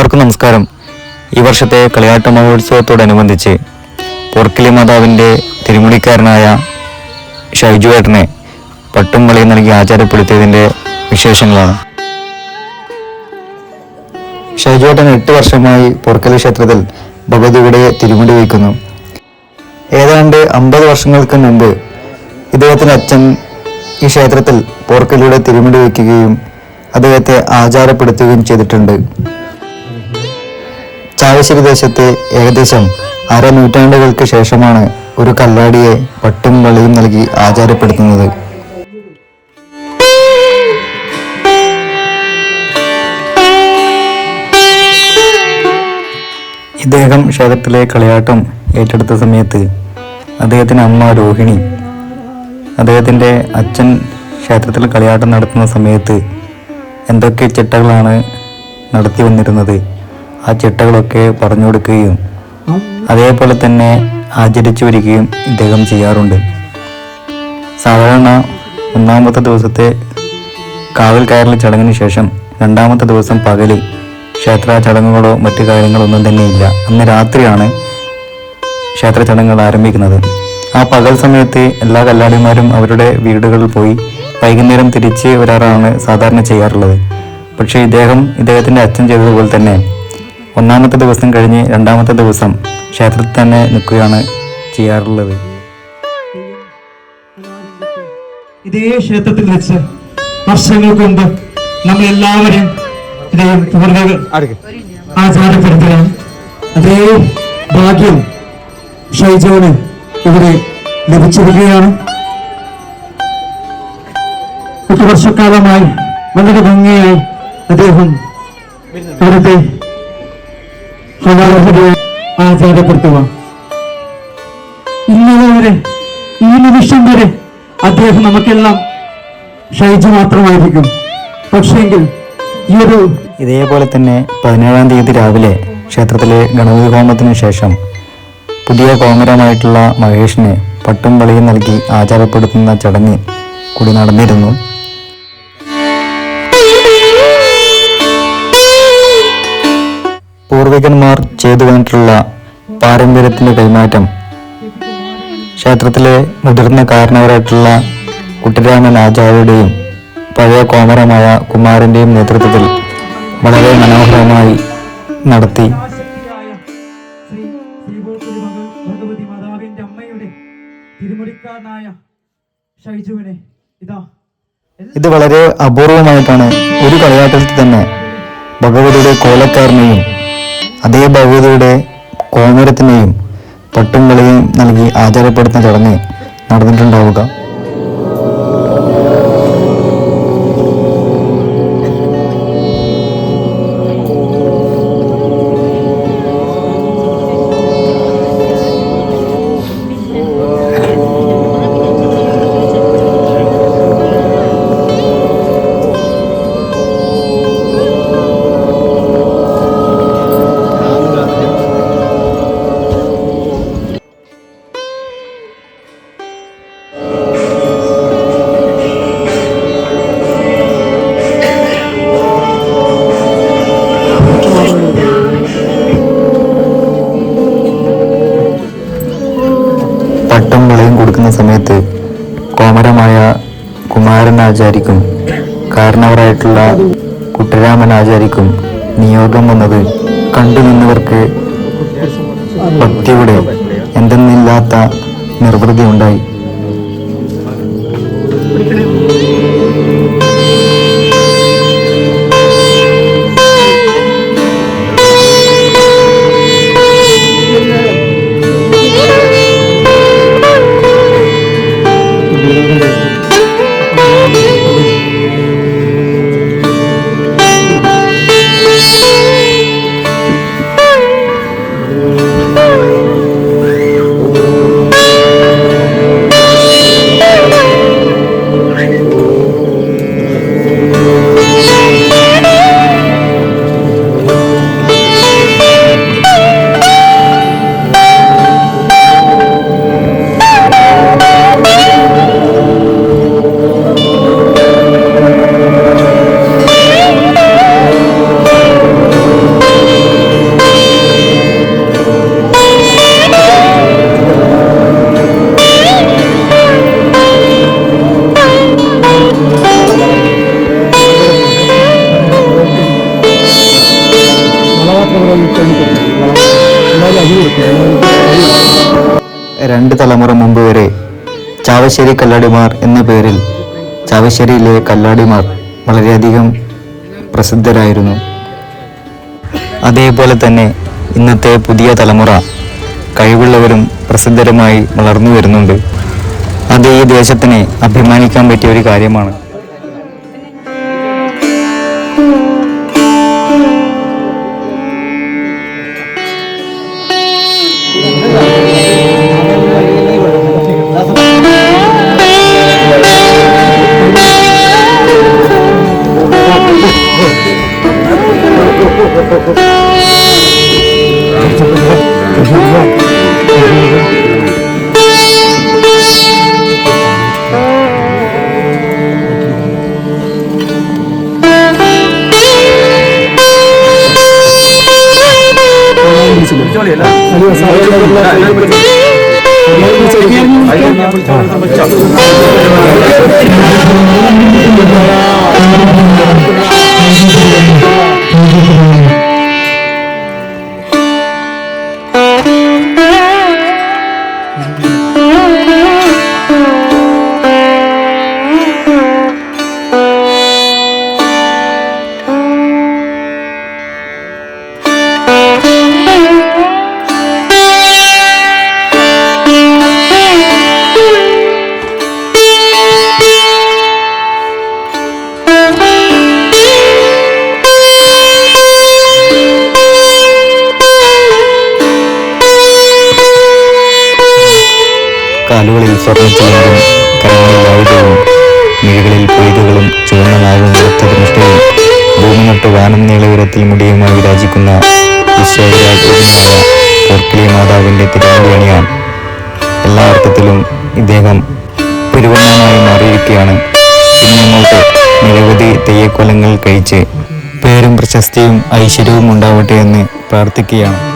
എല്ലാവർക്കും നമസ്കാരം. ഈ വർഷത്തെ കളിയാട്ട മഹോത്സവത്തോടനുബന്ധിച്ച് പൊർക്കിലി മാതാവിൻ്റെ തിരുമുടിക്കാരനായ ഷൈജുവേട്ടനെ പട്ടും വളയും നൽകി ആചാരപ്പെടുത്തിയതിൻ്റെ വിശേഷങ്ങളാണ്. ഷൈജുവേട്ടൻ 8 വർഷമായി പൊർക്കലി ക്ഷേത്രത്തിൽ ഭഗവതിയുടെ തിരുമുടി വയ്ക്കുന്നു. ഏതാണ്ട് 50 വർഷങ്ങൾക്ക് മുമ്പ് ഇദ്ദേഹത്തിൻ്റെ അച്ഛൻ ഈ ക്ഷേത്രത്തിൽ പോർക്കലിയുടെ തിരുമുടി വയ്ക്കുകയും അദ്ദേഹത്തെ ആചാരപ്പെടുത്തുകയും ചെയ്തിട്ടുണ്ട്. ചാവശ്ശേരി ദേശത്തെ ഏകദേശം 1/2 നൂറ്റാണ്ടുകൾക്ക് ശേഷമാണ് ഒരു കല്ലാടിയെ പട്ടും വളയും നൽകി ആചാരപ്പെടുത്തുന്നത്. ഇദ്ദേഹം ക്ഷേത്രത്തിലെ കളിയാട്ടം ഏറ്റെടുത്ത സമയത്ത് അദ്ദേഹത്തിൻ്റെ അമ്മ രോഹിണി അദ്ദേഹത്തിൻ്റെ അച്ഛൻ ക്ഷേത്രത്തിൽ കളിയാട്ടം നടത്തുന്ന സമയത്ത് എന്തൊക്കെ ചിട്ടകളാണ് നടത്തി വന്നിരുന്നത്, ആ ചിട്ടകളൊക്കെ പറഞ്ഞു കൊടുക്കുകയും അതേപോലെ തന്നെ ആചരിച്ചു വരികയും ഇദ്ദേഹം ചെയ്യാറുണ്ട്. സാധാരണ 1-ാമത്തെ ദിവസത്തെ കാവൽ കയറൽ ചടങ്ങിന് ശേഷം 2-ാമത്തെ ദിവസം പകല് ക്ഷേത്ര ചടങ്ങുകളോ മറ്റു കാര്യങ്ങളോ ഒന്നും തന്നെ ഇല്ല. അന്ന് രാത്രിയാണ് ക്ഷേത്ര ചടങ്ങുകൾ ആരംഭിക്കുന്നത്. ആ പകൽ സമയത്ത് എല്ലാ കല്ലാടിമാരും അവരുടെ വീടുകളിൽ പോയി വൈകുന്നേരം തിരിച്ച് വരാറാണ് സാധാരണ ചെയ്യാറുള്ളത്. പക്ഷേ ഇദ്ദേഹത്തിൻ്റെ അച്ഛൻ ചെയ്തതുപോലെ തന്നെ 1-ാമത്തെ ദിവസം കഴിഞ്ഞ് 2-ാമത്തെ ദിവസം ക്ഷേത്രത്തിൽ തന്നെ നിൽക്കുകയാണ് ചെയ്യാറുള്ളത്. ഇതേ ക്ഷേത്രത്തിൽ വെച്ച് വർഷങ്ങൾക്ക് മുമ്പ് നമ്മൾ എല്ലാവരും ആചാരപ്പെടുത്തുകയാണ്. അതേ ഭാഗ്യം ഷൈജുവിന് ഇവിടെ ലഭിച്ചിരിക്കുകയാണ്. 8 വർഷക്കാലമായി വളരെ ഭംഗിയായി അദ്ദേഹം അവിടുത്തെ ആചാരപ്പെടുത്തുക. ഇന്നലെ വരെ, ഈ നിമിഷം വരെ അദ്ദേഹം നമുക്കെല്ലാം ഷൈജു മാത്രമായിരിക്കും. പക്ഷേങ്കിൽ ഇതേപോലെ തന്നെ 17-ാം തീയതി രാവിലെ ക്ഷേത്രത്തിലെ ഗണപതി ഹോമത്തിന് ശേഷം പുതിയ കോമരമായിട്ടുള്ള മഹേഷിനെ പട്ടും വളയും നൽകി ആചാരപ്പെടുത്തുന്ന ചടങ്ങ് കൂടി നടന്നിരുന്നു. പൂർവികന്മാർ ചെയ്തു വന്നിട്ടുള്ള പാരമ്പര്യത്തിൻ്റെ കൈമാറ്റം ക്ഷേത്രത്തിലെ മുതിർന്ന കാരണവരായിട്ടുള്ള കുട്ടിരാമൻ ആചാര്യയുടെയും പഴയ കോമരമായ കുമാരൻ്റെയും നേതൃത്വത്തിൽ വളരെ മനോഹരമായി നടത്തി. ഇത് വളരെ അപൂർവമായിട്ടാണ് ഒരു കളിയാട്ടത്തിൽ തന്നെ ഭഗവതിയുടെ കോലക്കാരനെയും അതേ ഭഗവതിയുടെ കോമരത്തിനെയും പട്ടും വളയും നൽകി ആചാരപ്പെടുത്തുന്ന ചടങ്ങ് നടന്നിട്ടുണ്ടാവുക. പട്ടും വളയും കൊടുക്കുന്ന സമയത്ത് കോമരമായ കുമാരൻ ആചാരിക്കും കാരണവരായിട്ടുള്ള കുട്ടിരാമൻ ആചാരിക്കും നിയോഗം വന്നത് കണ്ടുനിന്നവർക്ക് ഭക്തിയുടെ എന്തെന്നില്ലാത്ത നിർവൃതി ഉണ്ടായി. 2 തലമുറ മുമ്പ് വരെ ചാവശ്ശേരി കല്ലാടിമാർ എന്ന പേരിൽ ചാവശ്ശേരിയിലെ കല്ലാടിമാർ വളരെയധികം പ്രസിദ്ധരായിരുന്നു. അതേപോലെ തന്നെ ഇന്നത്തെ പുതിയ തലമുറ കഴിവുള്ളവരും പ്രസിദ്ധരുമായി വളർന്നു വരുന്നുണ്ട്. അത് ഈ ദേശത്തിന് അഭിമാനിക്കാൻ പറ്റിയ ഒരു കാര്യമാണ്. കാലുകളിൽ സ്വർണ്ണച്ചിലമ്പും കരങ്ങളിൽ ആയുധവും മിഴികളിൽ പൊയ്തുകളും ചുവന്ന നാവും വെളുത്ത ദൃഷ്ടിയും ഭൂമി നട്ടു വാനം നീള ഉയരത്തിൽ മുടിയുമായി വിരാജിക്കുന്ന വിശ്വവിരാജനായ പോർക്കിലി മാതാവിൻ്റെ തിരുമുടി അണിയാൻ എല്ലാ അർത്ഥത്തിലും ഇദ്ദേഹം പെരുവണ്ണമായി മാറിയിരിക്കുകയാണ്. ഇനിയങ്ങോട്ട് നിരവധി തെയ്യക്കൊലങ്ങൾ കഴിച്ച് പേരും പ്രശസ്തിയും ഐശ്വര്യവും ഉണ്ടാവട്ടെ എന്ന് പ്രാർത്ഥിക്കുകയാണ്.